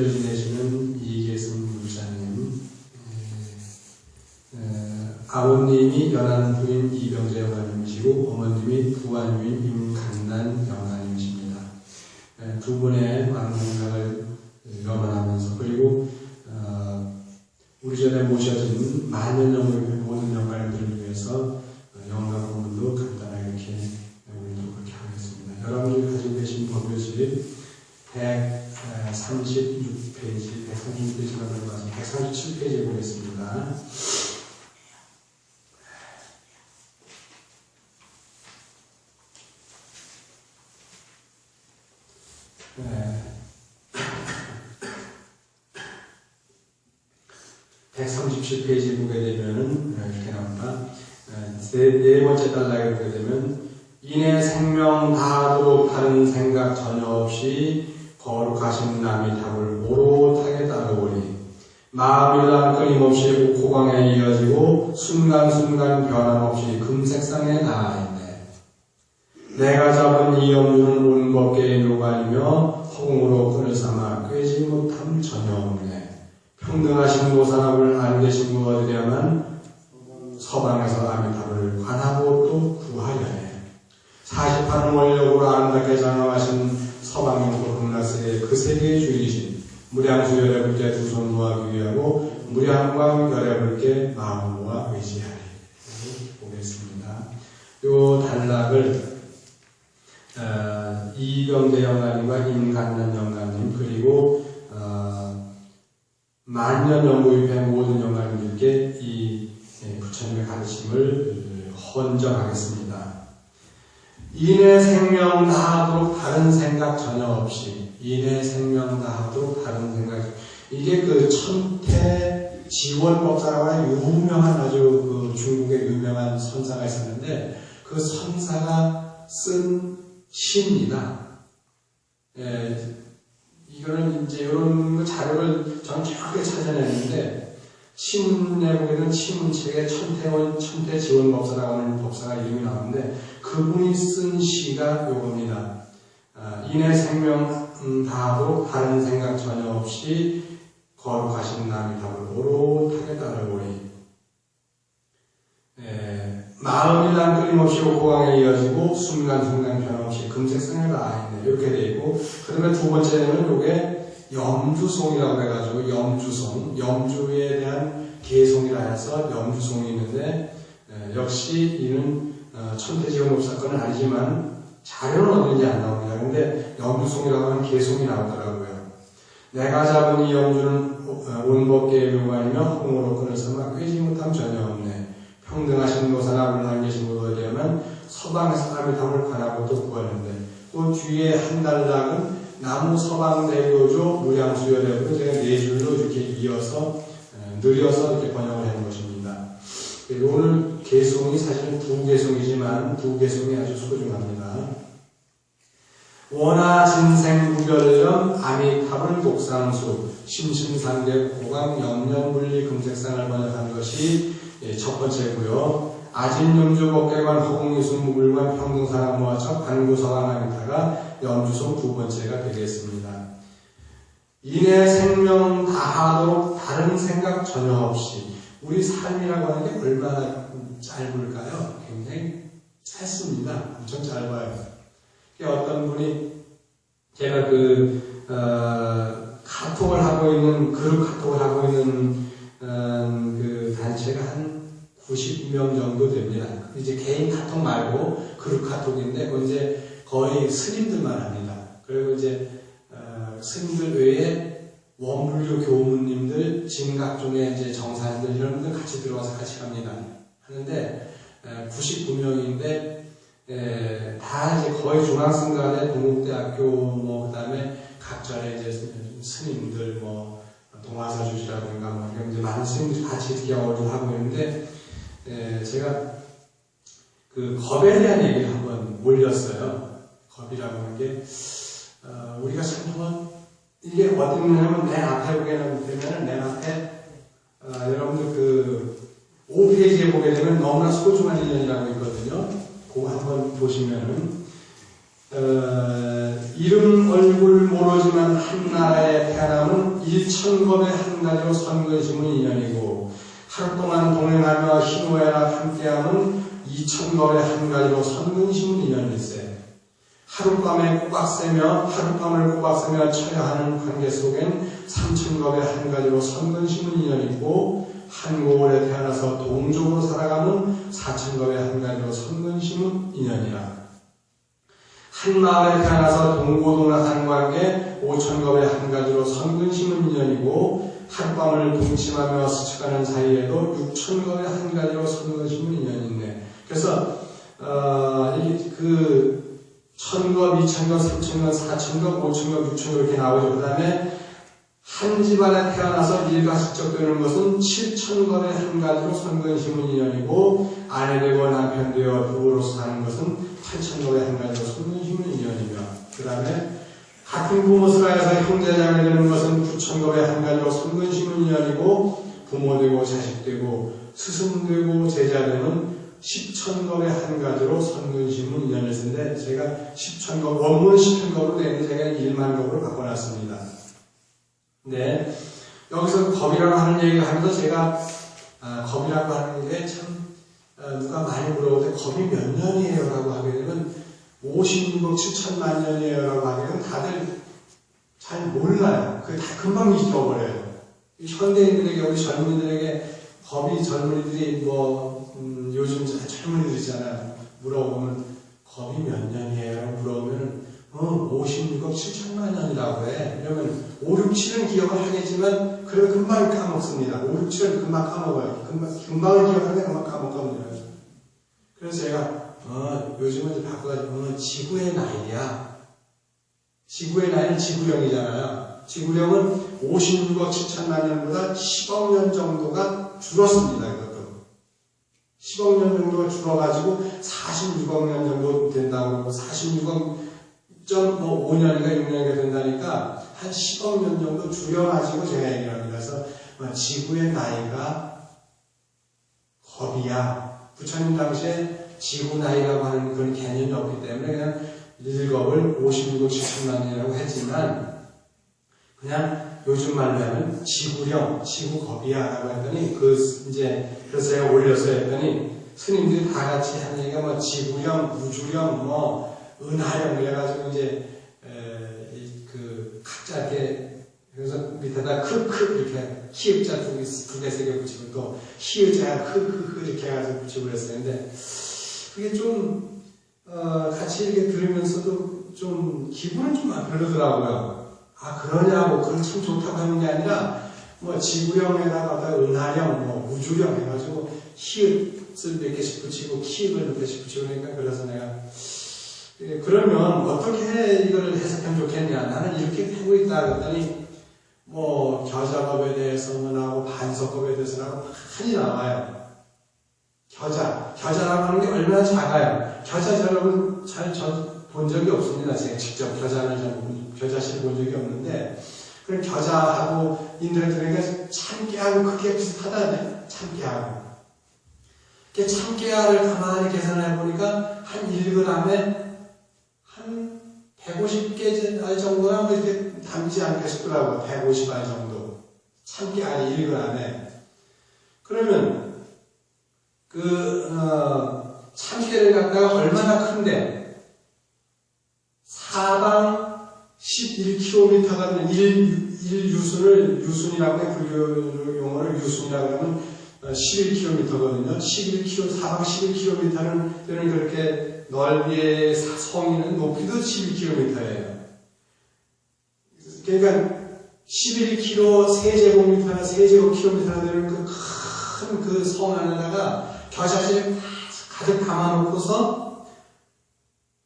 목회를 지내시는 이계승 목사님, 아버님이 연안 부인 이병재 영가님이시고 어머님이 부안유인 임간난 영가님이십니다. 두 분의 많은 건강을 염원하면서, 그리고 우리 전에 모셔진 만년영의 모든 영가님들을 위해서 영가 부분도 간단하게 이렇게 우리도 그렇게 하겠습니다. 여러분이 가지고 계신 법요집 136페이지, 136페이지가 들어가서 137페이지에 보겠습니다. 네. 137페이지 보게 되면은 이렇게 나옵니다. 네 번째 단락에 보게 되면, 이내 생명 다하도록 다른 생각 전혀 없이 거룩하신 남이 답을 오롯하게 따르오니 마음이란 끊임없이 옥호강에 이어지고 순간순간 변함없이 금색상에 나아있네. 내가 잡은 이 염주는 온 법계의 묘관이며 허공으로 끈을 삼아 꿰지 못함 전혀 없네. 평등하신 모산업을 안 계신 분 얻으려면 서방에서 아미타불을 관하고 또 구하려 해. 40판 원력으로 아름답게 장엄하신 서방인도 극락세의 그 세계의 주인이신 무량수 열애불께 두 손 모아 귀하고 무량광 열애불께 마음 모아 의지하리. 보겠습니다. 요 단락을 이병재 영가님과 임간난 영가님, 그리고 만년연구협회 모든 영가님들께 이 부처님의 가르침을 헌정하겠습니다. 이내 생명 다하도록 다른 생각 전혀 없이, 이내 생명 다하도록 다른 생각, 이게 그 천태지원법사라고 하는 유명한, 아주 그 중국의 유명한 선사가 있었는데, 그 선사가 쓴 시입니다. 이거는 이제 이런 자료를 저는 정확하게 찾아냈는데, 신문에 보기에는 신문책에 천태지원법사라고 하는 법사가 이름이 나오는데, 그분이 쓴 시가 요겁니다. 이내 생명 다하도록 다른 생각 전혀 없이 거룩하신 남이 답을 오롯하게 따르오니 마음이란 끊임없이 옥호강에 이어지고 순간순간 변함없이 금색상에 나아있네. 이렇게 되어 있고, 그 다음에 두 번째는 요게 염주송이라고 해가지고 염주송, 염주에 대한 개송이라 해서 염주송이 있는데, 역시 이는 천태지원법 사건은 아니지만 자료는 어딘지 안 나옵니다. 근데 염주송이라고 하는 개송이 나오더라고요. 내가 잡은 이 염주는 온 법계의 묘관이며 홍으로 끈을 삼아 꿰지 못함 전혀 없네. 평등하신 노사나 물론 계신 분을 되면 서방에서 아미타불을 관하고 또 구하는데, 그 뒤에 한 단락은 나무 서방 내교조 무량수열애로 제가 네 줄로 이렇게 이어서 느려서 이렇게 번역을 하는 것입니다. 오늘 개송이 사실은 두 개송이지만 두 개송이 아주 소중합니다. 원하 진생 무별령 아미타불 독상수 심심상대 고강 영년분리 금색상을 번역한 것이 첫 번째고요. 아진염주 법계관 허공이순 무불관 평등사랑 모아척 반구서강 아미타가 염주송 두 번째가 되겠습니다. 이내 생명 다하도록 다른 생각 전혀 없이, 우리 삶이라고 하는 게 얼마나 짧을까요? 굉장히 짧습니다. 엄청 짧아요. 어떤 분이, 제가 카톡을 하고 있는, 그룹 카톡을 하고 있는 그 단체가 한 90명 정도 됩니다. 이제 개인 카톡 말고 그룹 카톡인데, 그 이제 거의 스님들만 합니다. 그리고 이제 스님들 외에 원불교 교무님들, 진각종의 이제 정사님들, 이런 분들 같이 들어와서 같이 합니다. 하는데 99명인데 다 이제 거의 중앙승가대, 동국대학교, 뭐 그다음에 각자의 이제 스님들, 뭐 동화사주시라든가 뭐 이런 이제 많은 스님들이 같이 이렇게 어울려 하고 있는데, 제가 그 겁에 대한 얘기를 한번 올렸어요. 겁이라고 하는 게, 우리가 참 한번, 이게 어디 있냐면 내 앞에 보게 되면, 내 앞에, 여러분들 그 5페이지에 보게 되면 너무나 소중한 인연이라고 있거든요. 그거 한번 보시면은, 이름 얼굴 모르지만 한 나라에 태어나면 일천겁의 한 가지로 선근심은 인연이고 하루 동안 동행하며 희노애락 함께하면 이천겁의 한 가지로 선근심은 인연일세. 하룻밤을 꼬박 새며 쳐야 하는 관계 속엔 삼천겁의 한 가지로 선근심은 인연이고 한 고을에 태어나서 동족으로 살아가면 사천겁의 한 가지로 선근심은 인연이라. 한 마을에 태어나서 동고동락하는 관계 오천겁의 한 가지로 선근심은 인연이고 하룻밤을 동침하며 스쳐가는 사이에도 육천겁의 한 가지로 선근심은 인연이 있네. 그래서 천겁, 이천겁, 삼천겁, 사천겁, 오천겁, 육천겁 이렇게 나오죠. 그 다음에 한 집안에 태어나서 일가식적 되는 것은 칠천겁의 한 가지로 선근심은 인연이고 아내 되고 남편 되어 부부로서 사는 것은 팔천겁의 한 가지로 선근심은 인연이며 그 다음에 같은 부모를 하여서 형제자매 되는 것은 구천겁의 한 가지로 선근심은 인연이고 부모 되고 자식 되고 스승 되고 제자 되는 십천겁의 한 가지로 선근심은 인연을 쓰는데 제가 십천겁, 원문은 십천겁으로 되는데 제가 1만겁으로 바꿔놨습니다. 네, 여기서 겁이라고 하는 얘기를 하면서 제가 겁이라고 하는 게 참 누가 많이 물어보는데 겁이 몇 년이에요? 라고 하게 되면 56억 7천만 년이에요? 라고 하게 되면 다들 잘 몰라요. 그게 다 금방 잊어버려요. 현대인들에게, 우리 젊은이들에게 겁이 젊은이들이 요즘 젊은이들 있잖아요. 물어보면 겁이 몇 년이에요? 물어보면 56억 7천만 년이라고 해. 이러면 5, 6, 7은 기억을 하겠지만 그래도 금방 까먹습니다. 5, 6, 7은 금방 까먹어요. 금방은 기억하는데 금방 까먹거든요. 그래서 제가 요즘은 좀 바꿔가지고 지구의 나이야. 지구의 나이는 지구령이잖아요. 지구령은 56억 7천만 년보다 10억 년 정도가 줄었습니다. 이것도 10억 년 정도가 줄어가지고 46억 년 정도 된다고 46억 5년인가 6년인가 된다니까 한 10억 년 정도 줄여가지고 제가 얘기를 합니다. 그래서 지구의 나이가 겁이야. 부처님 당시에 지구 나이라고 하는 그런 개념이 없기 때문에 그냥 1겁을 56억 7천만 년이라고 했지만 그냥 요즘 말로 하면 지구령, 지구겁이야 라고 했더니 그래서 제가 올려서 했더니 스님들이 다 같이 하는 얘기가 지구령, 우주령, 은하령 그래가지고 이제 각자 이렇게 그래서 밑에다 이렇게 키읍자 두 개 세 개 붙이고 또 히읍자 이렇게 해가지고 붙이고 그랬어요. 근데 그게 좀 같이 이렇게 들으면서도 좀 기분은 좀 별로더라고요. 그러냐고 그건 참 좋다고 하는 게 아니라 지구령에다가 은하령, 우주령 해가지고 히읗을 몇 개씩 붙이고 키읔을 몇 개씩 붙이고 그러니까 그래서 내가 그러면 어떻게 이걸 해석하면 좋겠냐? 나는 이렇게 하고 있다 그랬더니 겨자겁에 대해서는 하고 반석겁에 대해서는 하고 많이 나와요. 겨자라고 하는 게 얼마나 작아요. 겨자 여러분 잘 본 적이 없습니다. 제가 직접 겨자씨를 본 적이 없는데 그럼 겨자하고 인터넷 들으니까 참깨하고 크기가 비슷하다네. 참깨하고. 참깨알을 가만히 계산해 보니까 한 1g에 한 150개 정도나 이렇게 담지 않게 싶더라고요. 150알 정도. 참깨알이 1g에. 그러면 참깨를 갖다가 얼마나 큰데 사방 11km가 되는 1유순이라고 해. 불교 용어를 유순이라고 하면 11km거든요. 사방 11km는 되는 그렇게 넓이의 성이는 높이도 11km예요. 그러니까 11km 세제곱미터나 세제곱킬로미터나 되는 그 큰 성 안에다가 겨자씨를 가득 담아놓고서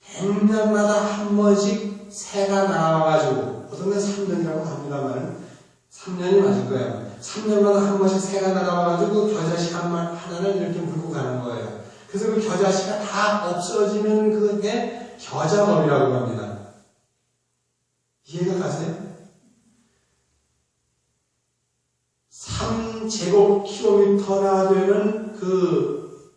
100년마다 한 번씩 새가 나와가지고 어떤 건 3년이라고 합니다만 3년이 맞을 거예요. 3년마다 한 번씩 새가 나와가지고 겨자씨 하나를 이렇게 물고 가는 거예요. 그래서 그 겨자씨가 다 없어지는 그게 겨자겁이라고 합니다. 이해가 가세요? 3제곱킬로미터나 되는 그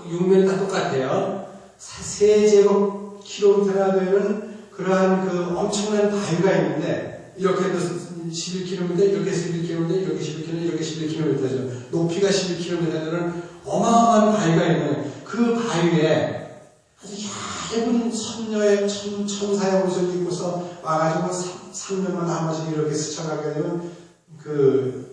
육면이 다 똑같아요. 세제곱킬로미터나 되는 그러한 그 엄청난 바위가 있는데, 이렇게 해도 11km, 이렇게 11km, 이렇게 11km, 이렇게 11km죠. 높이가 11km 되는 어마어마한 바위가 있는 그 바위에 아주 얇은 천사의 옷을 입고서 와가지고 3년마다 한 번씩 이렇게 스쳐가게 되면 그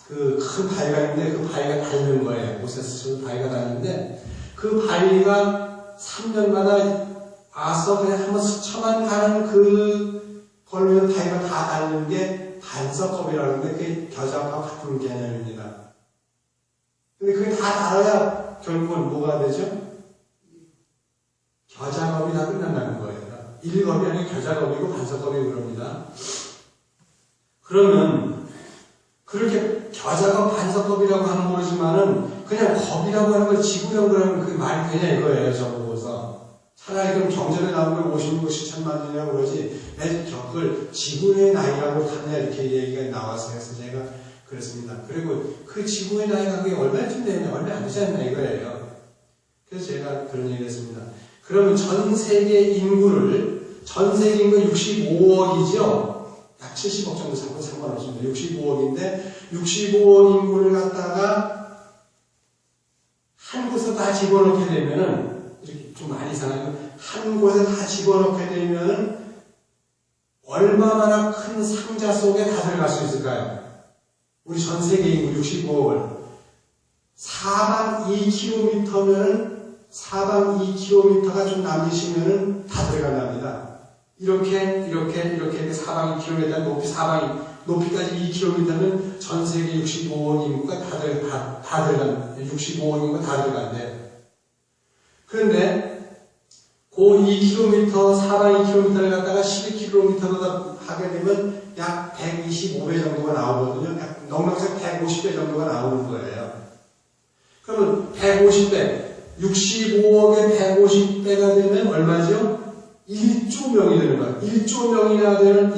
큰 바위가 있는데 그 바위가 닳는 거예요. 옷에 스쳐서 바위가 닳는데 그 바위가 3년마다 와서 그냥 한번 스쳐만 가는 그 걸로 바위가 다 닳는 게 반석겁이라고 하는데 그게 겨자와 같은 개념입니다. 근데 그게 다 닳아야 결국은 뭐가 되죠? 겨자겁이 다 끝난다는 거예요. 1겁이 아니고 겨자겁이고 반석겁이고 그럽니다. 그러면 그렇게 겨자겁 반석겁이라고 하면 모르지만은 그냥 겁이라고 하는 걸 지구형 그러면 그게 말이 되냐 이거예요. 저보고서 차라리 그럼 경전에 나오는 걸 56억 7천만 년이라고 그러지 왜 그걸 지구의 나이라고 하냐 이렇게 얘기가 나와서 해서 제가 그랬습니다. 그리고 그 지구의 나이가 그게 얼마쯤 되냐 얼마 안 되지 않나 이거예요. 그래서 제가 그런 얘기를 했습니다. 그러면 전 세계 인구를 전 세계 인구 65억이죠. 약 70억 정도 상관없습니다. 65억인데 65억 인구를 갖다가 한 곳에 다 집어넣게 되면은 이렇게 좀 많이 이상하죠. 한 곳에 다 집어넣게 되면은 얼마나 큰 상자 속에 다 들어갈 수 있을까요? 우리 전 세계 인구 65억을 사방 2km면은 사방 2km가 좀 남으시면은 다 들어간답니다. 이렇게 사방 2km 높이까지 2km면 전 세계 65억 인구가 다 들어간 65억 인구가 다 들어간대요. 그런데 그 2km 사방 2km를 갖다가 12km로 하게 되면 약 125배 정도가 나오거든요. 약 넉넉히 150배 정도가 나오는 거예요. 그러면 150배 65억에 150배가 되면 얼마죠? 1조 명이 되는 거예요. 1조 명이나 되는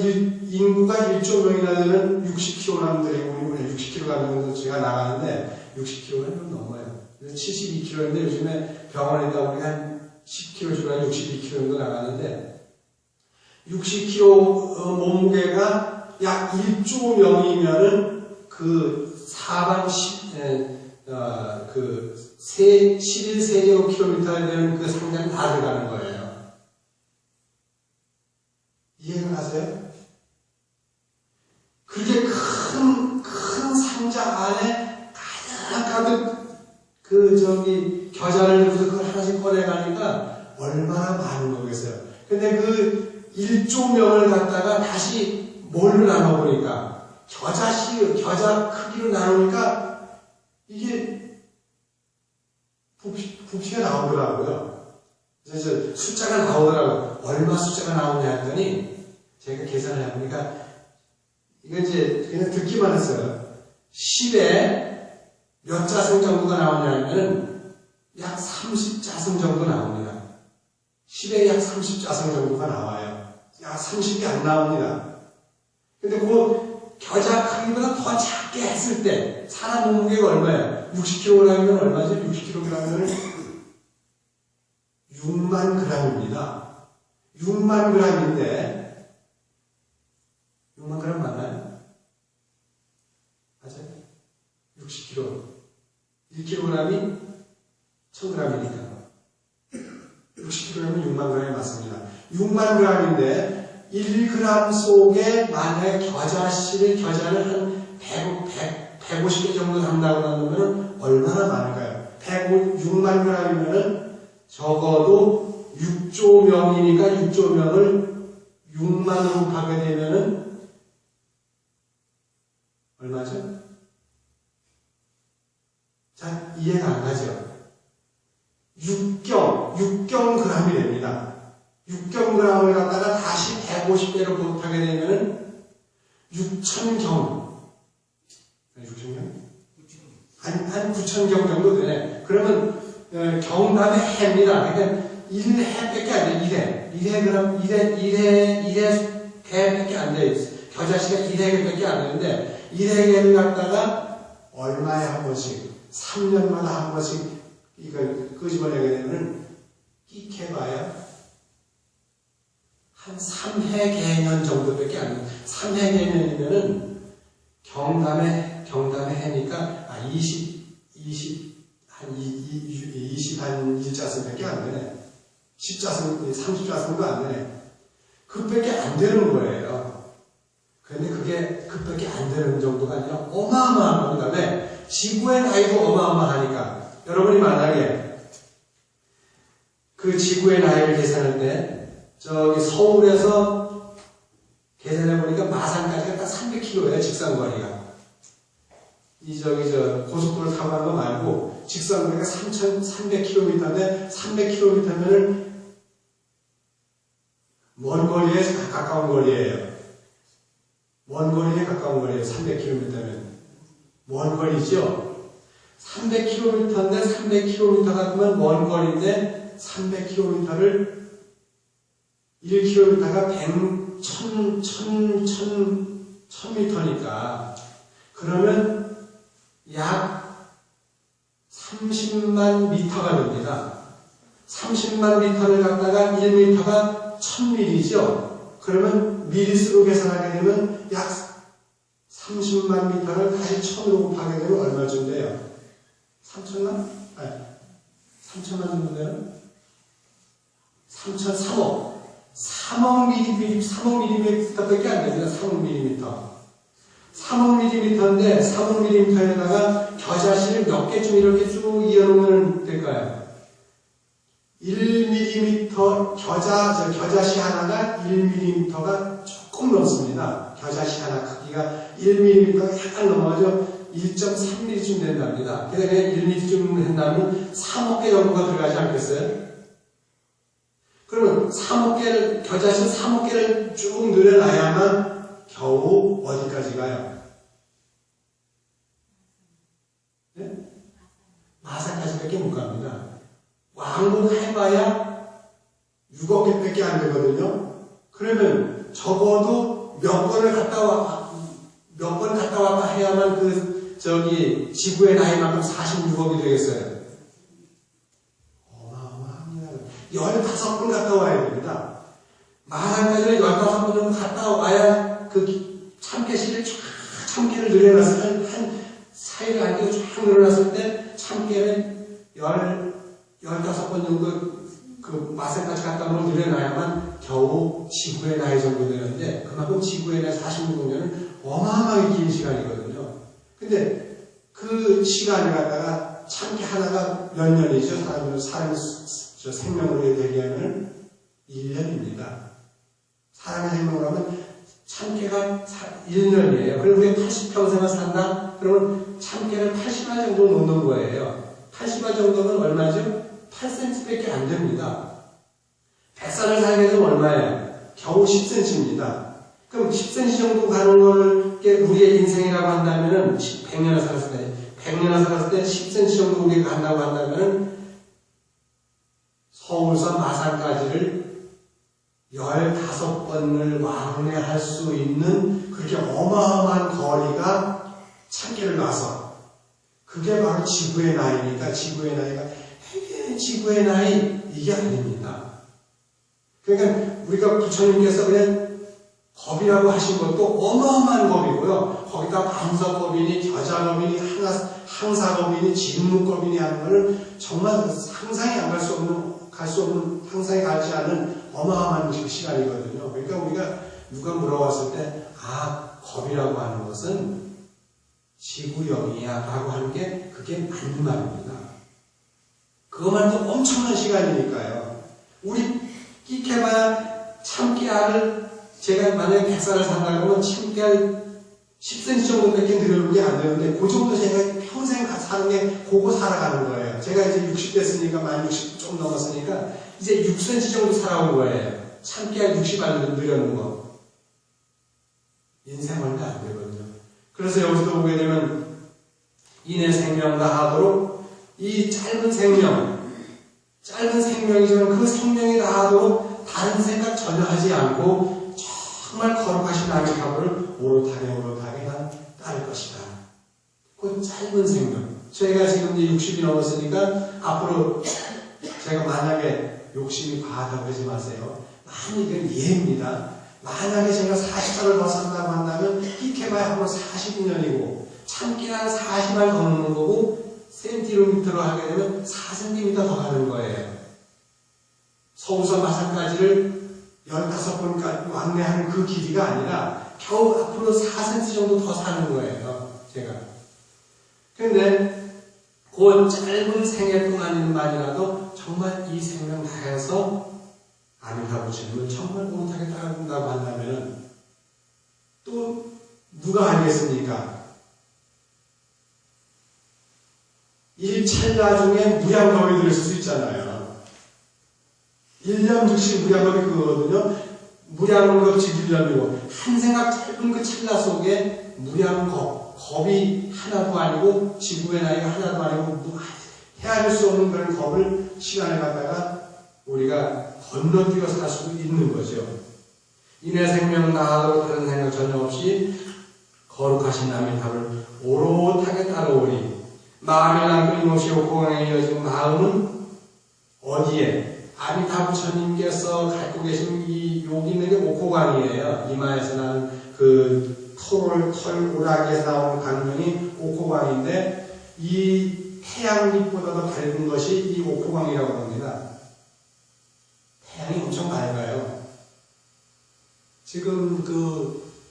인구가 1조 명이나 되는 60kg들이 60kg 제가 나가는데 60kg는 넘어요. 72kg인데 요즘에 병원에 있다 보니 한 10kg 주간 62kg 정도 나가는데 60kg 몸무게가 약 1조 명이면은 그 사방 11세제곱킬로미터에 되는 그 상자는 다 들어가는 거예요. 이해가 가세요? 그렇게 큰 상자 안에 가득 겨자를 넣어서 그걸 하나씩 꺼내가니까 얼마나 많은 거겠어요. 근데 그 1조 명을 갖다가 다시 뭘로 나눠보니까 겨자 크기로 나누니까 이게 부피가 나오더라고요. 그래서 숫자가 나오더라고요. 얼마 숫자가 나오냐 했더니 제가 계산을 해보니까 이건 이제 그냥 듣기만 했어요. 10에 몇 자승 정도가 나오냐 하면 약 30자승 정도 나옵니다. 10에 약 30자승 정도가 나와요. 약 30개 안 나옵니다. 근데 그 겨자 크기보다 더 작게 했을 때 사람 몸무게가 얼마예요? 60kg이면 얼마죠? 60kg이면 6만 g입니다. 6만 g인데 6만 g 맞나요? 맞아요? 60kg 1kg이 1000g이니까 60kg면 6만 g이 맞습니다. 6만 g인데 1g 속에 만약에 겨자를 한 150개 정도 담다고 하면 얼마나 많을까요? 6만 g이면은 적어도 6조 명이니까 6조 명을 6만으로 하게 되면은 얼마죠? 자, 이해가 안 가죠? 6경 g이 됩니다. 6경 g을 갖다가 다시 150배로 못하게 되면은 6,000경. 6,000경? 한 9,000경 정도 되네. 그러면 경담의 해입니다. 그러니까 1해밖에 안 돼. 1해 개밖에 안 돼. 겨자씨가 1해밖에 안 되는데 1해개를 갖다가 얼마에 한 번씩 3년마다 한 번씩 이걸 끄집어내게 되면 끼케봐야 한 3해 개년 정도밖에 안 돼요. 3해 개년이면은 경담의 해니까, 한 1자승밖에 안 되네. 10자승, 30자승도 안 되네. 그밖에 안 되는 거예요. 그런데 그게 그밖에 안 되는 정도가 아니라 어마어마한 겁니다. 왜? 지구의 나이도 어마어마하니까. 여러분이 만약에 그 지구의 나이를 계산할 때, 저기 서울에서 계산해보니까 마산까지가 딱 300km예요, 직선거리가. 고속도로 타고 가는 거 말고, 직선거리가 3,300km인데, 300km면은 먼 거리에 가까운 거리예요. 먼 거리에 가까운 거리예요. 300km면. 먼 거리죠? 300km인데 300km가 그러면 먼 거리인데 300km를 1km가 1000m니까 그러면 약 30만 미터가 됩니다. 30만 미터를 갖다가 1미터가 1000밀리죠? 그러면 밀수로 계산하게 되면 약 30만 미터를 다시 1000으로 곱하게 되면 얼마쯤 돼요? 3천만? 아니, 3천만 정도 돼요? 3억. 3억 밀리미터밖에 안 됩니다. 3억 밀리미터. 3억 밀리미터인데 3억 밀리미터에다가 겨자씨를 몇 개쯤 이렇게 쭉 이어놓으면 될까요? 1mm 겨자씨 하나가 1mm가 조금 넘습니다. 겨자씨 하나 크기가 1mm가 약간 넘어가죠. 1.3mm쯤 된답니다. 그래서 그냥 1mm쯤 된다면 3억 개 정도가 들어가지 않겠어요? 그러면 3억 개를, 겨자씨 3억 개를 쭉 늘어놔야만 겨우 어디까지 가요? 네? 마산까지밖에 못 갑니다. 왕복해봐야 6억 개밖에 안 되거든요. 그러면 적어도 몇 번을 갔다 왔다 해야만 지구의 나이만큼 46억이 되겠어요. 어마어마합니다. 15번 갔다 와야 됩니다. 마산까지는 15번 정도 갔다 와야 그 참깨씨를 참깨를 늘려놨을 때, 한 사이를 안기고 쫙 늘어났을 때 참깨는 15번 정도 그 마산까지 갔다 오면 늘어나야만 겨우 지구의 나이 정도 되는데, 그만큼 지구의 나이 46년은 어마어마하게 긴 시간이거든요. 근데 그 시간을 갖다가 참깨 하나가 몇 년이죠? 사람 생명으로 되기에는 1년입니다. 사람의 생명으로 하면 참깨가 1년이에요. 그럼 우리가 80평생을 산다? 그러면 참깨를 80알 정도 놓는 거예요. 80알 정도면 얼마죠? 8cm밖에 안 됩니다. 100살을 살게 되면 얼마예요? 겨우 10cm입니다. 그럼 10cm 정도 가는 걸 우리의 인생이라고 한다면은 100년을 살았을 때 10cm 정도 우리가 간다고 한다면은 서울서 마산까지를 15번을 왕래할 수 있는 그렇게 어마어마한 거리가 참깨를 놔서, 그게 바로 지구의 나이니까 지구의 나이가 지구의 나이 이게 아닙니다. 그러니까 우리가 부처님께서 그냥 법이라고 하신 것도 어마어마한 법이고요. 거기다 감서법이니 겨자법이니 항사법이니 진무법이니 하는 것을 정말 상상이 안 갈 수 없는 상상이 가지 않은 어마어마한 시간이거든요. 그러니까 우리가 누가 물어봤을 때 법이라고 하는 것은 지구영이야 라고 하는 게 그게 맞는 말입니다. 그것만도 엄청난 시간이니까요. 우리 끼케봐야 참깨알을 제가 만약에 100살을 산다 그러면 참깨알 10cm 정도밖에 늘어놓는 게 안 되는데 그 정도 제가 평생 사는 게 그거 살아가는 거예요. 제가 이제 60 됐으니까 만 60 좀 넘었으니까 이제 6cm 정도 살아온 거예요. 참깨알 60알 늘어놓는 거. 인생 얼마 안 되거든요. 그래서 여기서도 보게 되면 인의 생명 다하도록 이 짧은 생명이지만 그 생명이 다하도록 다른 생각 전혀 하지 않고 정말 거룩하신 하나님의 법을 오롯하게 난 따를 것이다. 그 짧은 생명. 제가 지금 이제 60이 넘었으니까 앞으로 제가 만약에 욕심이 과하다고 하지 마세요. 만약 이건 예입니다. 만약에 제가 40살을 더 산다고 한다면 이케바야 하면 40년이고 참기는 40알 더 넣는 거고 센티미터로 하게 되면 4cm 더 가는 거예요. 서울서 마산까지를 15번까지 왕래하는 그 길이가 아니라 겨우 앞으로 4cm 정도 더 사는 거예요. 제가. 그런데 그 짧은 생애 동안만이라도 정말 이 생명 다해서 아미타 부처님을 정말 못하게 따라간다고 한다면 또 누가 알겠습니까? 일찰나 중에 무량겁이 들을 수 있잖아요. 1년 즉시 무량겁이 그거거든요. 무량겁 즉 1년이고 한 생각 짧은 그 찰나 속에 무량겁, 겁이 하나도 아니고 지구의 나이가 하나도 아니고 헤아릴 수 없는 그런 겁을 시간에 갖다가 우리가 건너뛰어 살 수 있는 거죠. 인해 생명 나하도록 다른 생각 전혀 없이 거룩하신 아미타불을 오롯하게 따라오리. 마음이란 끊임없이 옥고강에 이어진 마음은 어디에? 아미타 부처님께서 갖고 계신 이 여기 있는 게 옥고강이에요. 이마에서 나는 그 털 오락에서 나오는 강명이 옥고강인데 이 태양빛보다도 밝은 것이 이 옥고강이라고 합니다. 태양이 엄청 밝아요. 지금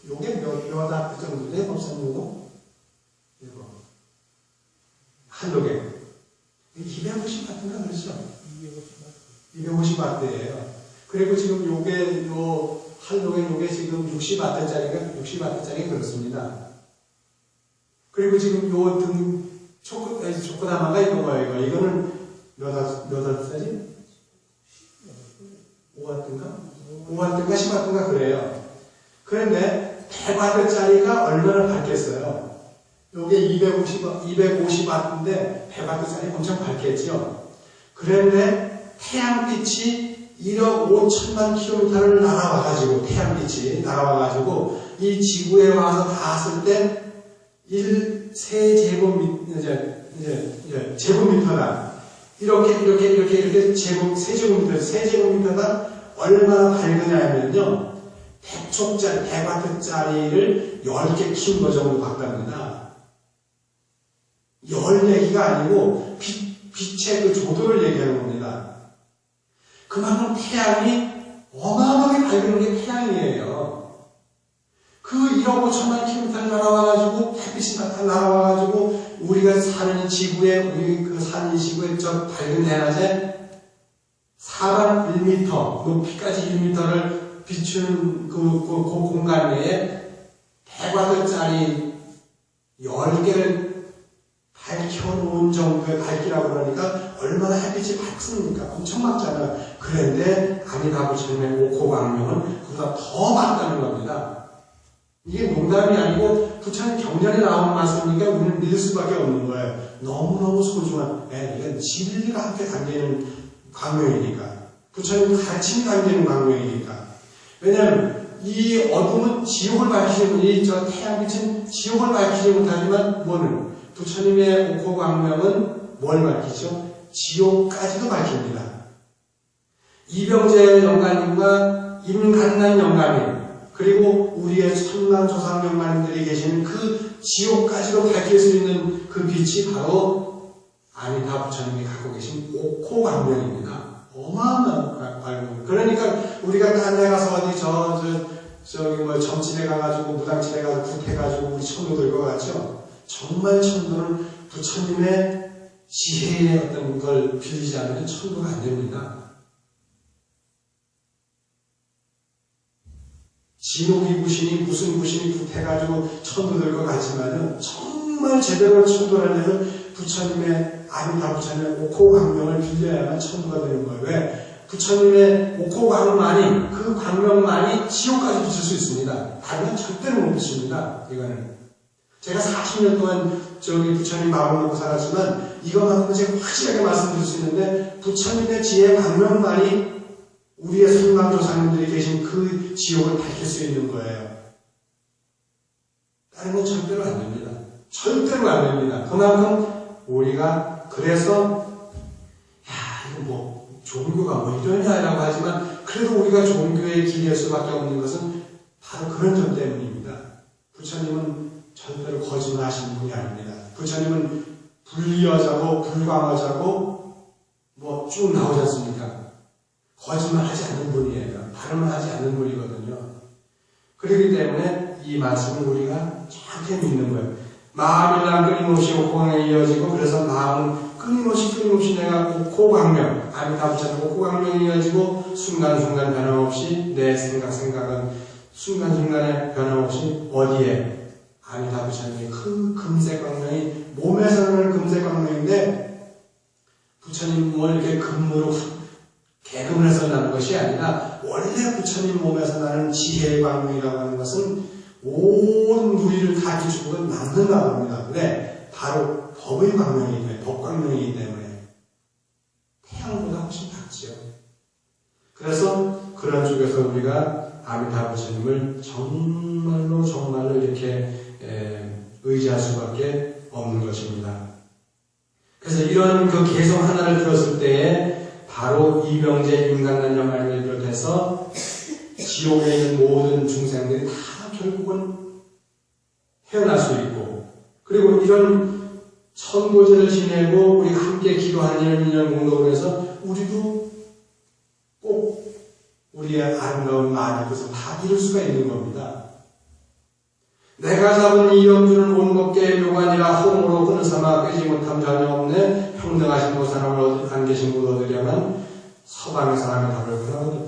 요게 몇 와트 정도네, 법사님도? 이거. 한도계. 250와트인가 그러죠? 250와트예요. 그리고 지금 요게, 한도계 요게 지금 60와트짜리가 그렇습니다. 그리고 지금 요 초코다마가 이거예요. 이거는 몇 와트짜리? 5와트인가? 5와트인가 10와트인가 그래요. 그런데 100와트짜리가 얼마나 밝겠어요? 요게 250와트인데 100와트짜리 엄청 밝겠죠? 그런데 태양빛이 1억 5천만 킬로미터를 날아와가지고, 태양빛이 날아와가지고, 이 지구에 와서 닿았을 때, 제곱미터당, 이렇게 세제곱미터당 얼마나 밝으냐 하면요, 100와트짜리를 10개 키운 거 정도 같답니다. 14기가 아니고, 빛의 그 조도를 얘기하는 겁니다. 그만큼 태양이 어마어마하게 밝은 게 태양이에요. 그 1억 5천만 킬로미터를 날아와가지고, 햇빛이 날아와가지고, 우리가 사는 지구에, 우리 그 사는 지구에 저 밝은 대낮에 사람 1m, 높이까지 1m를 비추는 그 공간 내에 100와트짜리 10개를 밝혀놓은 정도의 밝기라고 그러니까 얼마나 햇빛이 밝습니까? 엄청 밝잖아요. 그런데 아미타 부처님의 옥호광명은 그보다 더 밝다는 겁니다. 이게 농담이 아니고 부처님 경전에 나오는 말씀이니까 우리는 믿을 수밖에 없는 거예요. 너무너무 소중한, 이건 진리가 함께 담기는 광명이니까. 부처님 가르침이 담기는 광명이니까. 왜냐하면 이 어둠은 지옥을 밝히지, 저 태양빛은 지옥을 밝히지 못하지만 뭐는? 부처님의 옥호광명은 뭘 밝히죠? 지옥까지도 밝힙니다. 이병재 영가님과 임간난 영가님, 그리고 우리의 천만 조상 영가님들이 계시는 그 지옥까지도 밝힐 수 있는 그 빛이 바로 아미타 부처님이 갖고 계신 옥호광명입니다. 어마어마한 광명. 그러니까 우리가 딴 데 가서 어디 점집에 가가지고 무당집에 가서 굿해가지고 우리 천도 들고 가죠. 정말 천도는 부처님의 지혜의 어떤 걸 빌리지 않으면 천도가 안 됩니다. 진옥이 구신이 무슨 구신이 굿해가지고 천도 들고 가지만은 정말 제대로 천도를 하려면 부처님의 아미타 부처님의 옥호광명을 빌려야만 천도가 되는 거예요. 왜? 부처님의 옥호광만이, 그 광명만이 지옥까지 비칠 수 있습니다. 다른 건 절대로 못 비칩니다. 이거는. 제가 40년 동안 부처님 마음을 먹고 살았지만 이것만큼은 제가 확실하게 말씀드릴 수 있는데 부처님의 지혜 광명만이 우리의 선망조상님들이 계신 그 지옥을 밝힐 수 있는 거예요. 다른 건 절대로 안 됩니다. 절대로 안 됩니다. 그만큼 우리가 그래서 이거 종교가 뭐 이러냐라고 하지만 그래도 우리가 종교의 길일 수밖에 없는 것은 바로 그런 점 때문입니다. 부처님은 절대로 거짓말하시는 분이 아닙니다. 부처님은 불리여자고 불광어자고 뭐 쭉 나오지 않습니까? 거짓말하지 않는 분이에요. 발음을 하지 않는 분이거든요. 그렇기 때문에 이 말씀을 우리가 정확히 믿는 거예요. 마음이란 끊임없이 옥공에 이어지고 그래서 마음은 끊임없이 내가 고광명, 아미타부처는 고광명이 이어지고 순간순간 변함없이 내 생각은 순간순간에 변함없이 어디에 아미타부처님의 그 금색광명이 몸에서 나는 금색광명인데 부처님 이렇게 금으로 개금을 해서 나는 것이 아니라 원래 부처님 몸에서 나는 지혜의 광명이라고 하는 것은 온 무리를 다 비추고 남는다고 합니다. 왜? 바로 법의 광명이기 때문에, 법광명이기 때문에 태양보다 훨씬 작지요. 그래서 그런 쪽에서 우리가 아미타 부처님을 정말로 이렇게 의지할 수밖에 없는 것입니다. 그래서 이런 그 개성 하나를 들었을 때에 바로 이병재 인간난여 말미를 비롯해서 지옥에 있는 모든 중생들이 다 결국은 헤어날 수 있고, 그리고 이런 천고제를 지내고 우리가 함께 기도하는 이런 공덕을 해서 우리도 꼭 우리의 아름다운 마음의 것을 다 이룰 수가 있는 겁니다. 내가 잡은 이 염주는 온법계의 묘관이라 홍으로 끈을 삼아 꿰지 못함 전혀 없네. 평등하신 보살함을 안 계신 분 얻으려면 서방의 사람의 답을 구하거든.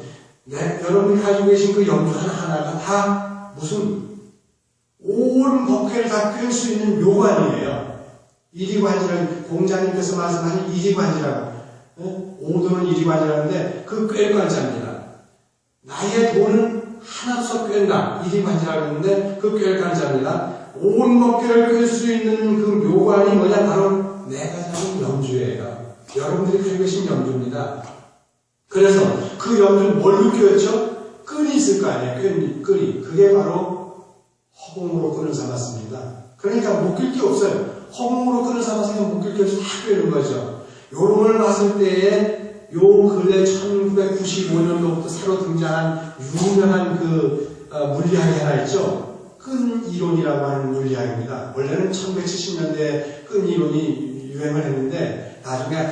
여러분이 가지고 계신 그 염주 하나하나가 다 무슨 온 법계를 다 꿰 수 있는 묘관이에요. 이리관지를 공자님께서 말씀하신 이리관지라고, 오도는 이리관지라는데 그 꿰관자입니다. 나의 돈은 하나도 꿰는다. 이리관지라고 했는데 그 꿰관자입니다. 온 법계를 꿰 수 있는 그 묘관이 뭐냐? 바로 내가 잡은 염주예요. 여러분들이 가지고 계신 염주입니다. 그래서 그 염주는 뭘로 꿰었죠? 끈이 있을 거 아니에요. 끈이. 그게 바로 허공으로 끈을 삼았습니다. 그러니까 묶일 게 없어요. 허공으로 끈을 삼아서 그냥 묶일 게 없이 다 꿰는 거죠. 요름을 봤을 때에 요 근래 1995년도부터 새로 등장한 유명한 그 물리학이 하나 있죠. 끈 이론이라고 하는 물리학입니다. 원래는 1970년대에 끈 이론이 유행을 했는데 나중에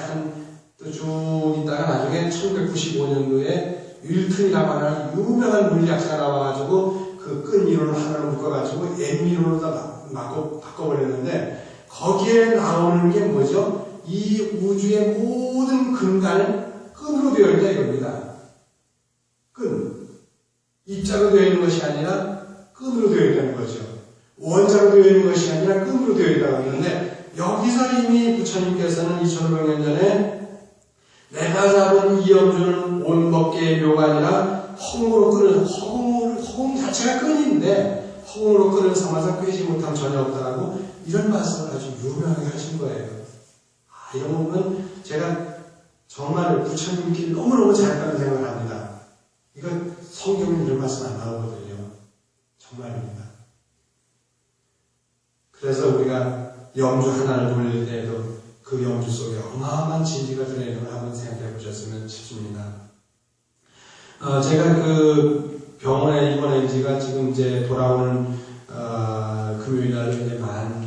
또 쭉 있다가 나중에 1995년도에 윌튼이라고 하는 유명한 물리학자가 나와가지고 그 끈 이론을 하나로 묶어가지고 M 이론으로 다 바꿔버렸는데 거기에 나오는 게 뭐죠? 이 우주의 모든 근간은 끈으로 되어 있다 이겁니다. 끈. 입자로 되어 있는 것이 아니라 끈으로 되어 있다는 거죠. 원자로 되어 있는 것이 아니라 끈으로 되어 있다고 하는데 여기서 이미 부처님께서는 2500년 전에 내가 잡은 이 염주는 온 법계의 묘관이라 허공으로 끈을, 허공 자체가 끈인데 허공으로 끈을 삼아서 꿰지 못함 전혀 없다라고 이런 말씀을 아주 유명하게 하신 거예요. 이런 거 보면 제가 정말 부처님 길 너무너무 잘했다는 생각을 합니다. 이거 성경에 이런 말씀 안 나오거든요. 정말입니다. 그래서 우리가 염주 하나를 돌릴 때에도 그 염주 속에 어마어마한 진리가 들어있는 걸 한번 생각해 보셨으면 싶습니다. 제가 그 병원에 입원한 지가 지금 이제 돌아오는 금요일날 이제 만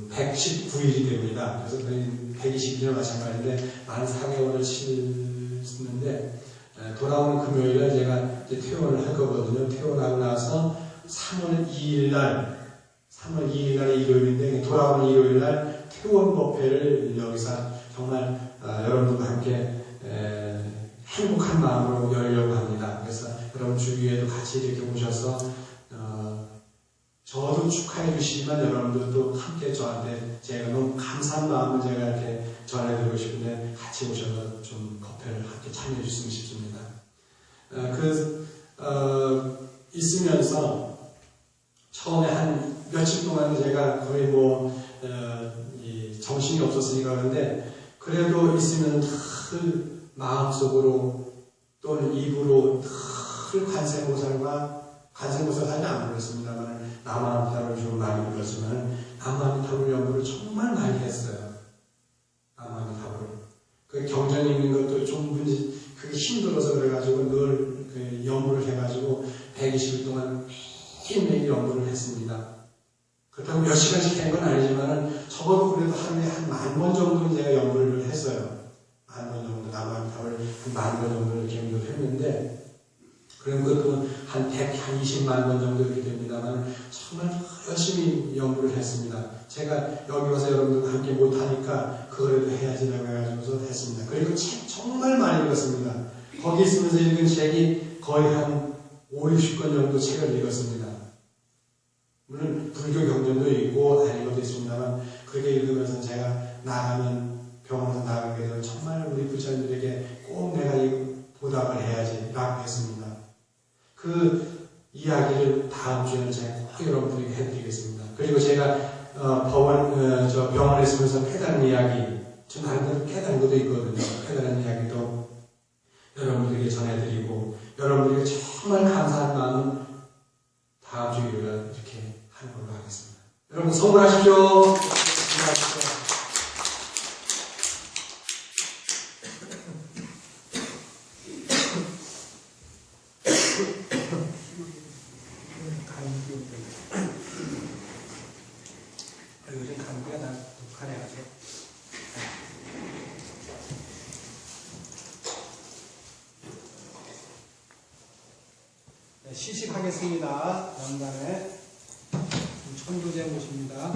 119일이 됩니다. 그래서 거의 120일이나 마찬가지인데 만 4개월을 치렀는데 돌아오는 금요일날 제가 이제 퇴원을 할 거거든요. 퇴원하고 나서 3월 2일날 일요일인데 돌아오는 일요일날 퇴원 법회를 여기서 정말 여러분들과 함께 행복한 마음으로 열려고 합니다. 그래서 여러분 주위에도 같이 이렇게 오셔서 저도 축하해 주시지만 여러분들도 함께 저한테 제가 너무 감사한 마음을 제가 이렇게 전해드리고 싶은데 같이 오셔서 좀 법회를 함께 참여해 주시면 싶습니다. 있으면서 처음에 한 며칠 동안 제가 거의 정신이 없었으니까 그런데 그래도 있으면 늘 마음속으로 또는 입으로 늘 관세음보살까지 안 불렀습니다만 남아미타불을 좀 많이 불렀지만 남아미타불 연구를 정말 많이 했어요. 남아미타불. 그 경전 읽는 것도 좀 그게 힘들어서 그래가지고 늘 그 연구를 해가지고 120일 동안 매일매일 연구를 했습니다. 그렇다고 몇 시간씩 한 건 아니지만은 적어도 그래도 하루에 한 10,000번 정도는 제가 연구를 했어요. 10,000번 정도, 남한탑을 한 10,000번 정도 이렇게 연구를 했는데, 그런 것도 한 120만 번 정도 이렇게 됩니다만, 정말 열심히 연구를 했습니다. 제가 여기 와서 여러분들과 함께 못하니까, 그거라도 해야지라고 해가지고서 했습니다. 그리고 책 정말 많이 읽었습니다. 거기 있으면서 읽은 책이 거의 한 50권 정도 책을 읽었습니다. 물론 불교 경전도 있고 아닌 것도 있습니다만 그렇게 읽으면서 제가 나가면 병원에서 나가게 되면 정말 우리 부처님들에게 꼭 내가 이 보답을 해야지 라고 했습니다. 그 이야기를 다음 주에는 제가 꼭 여러분들에게 해드리겠습니다. 그리고 제가 병원에 있으면서 깨달은 이야기, 저 나름대로 깨달은 것도 있거든요. 깨달은 이야기도 여러분들에게 전해드리고 여러분들에게 정말 감사한 마음은 다음 주 일요일 이렇게 하는 걸로 하겠습니다. 여러분 성불하십시오. 요즘 감기가 다 독하네가지고. 네, 시식하겠습니다. 다음 단에 천도제 모십니다.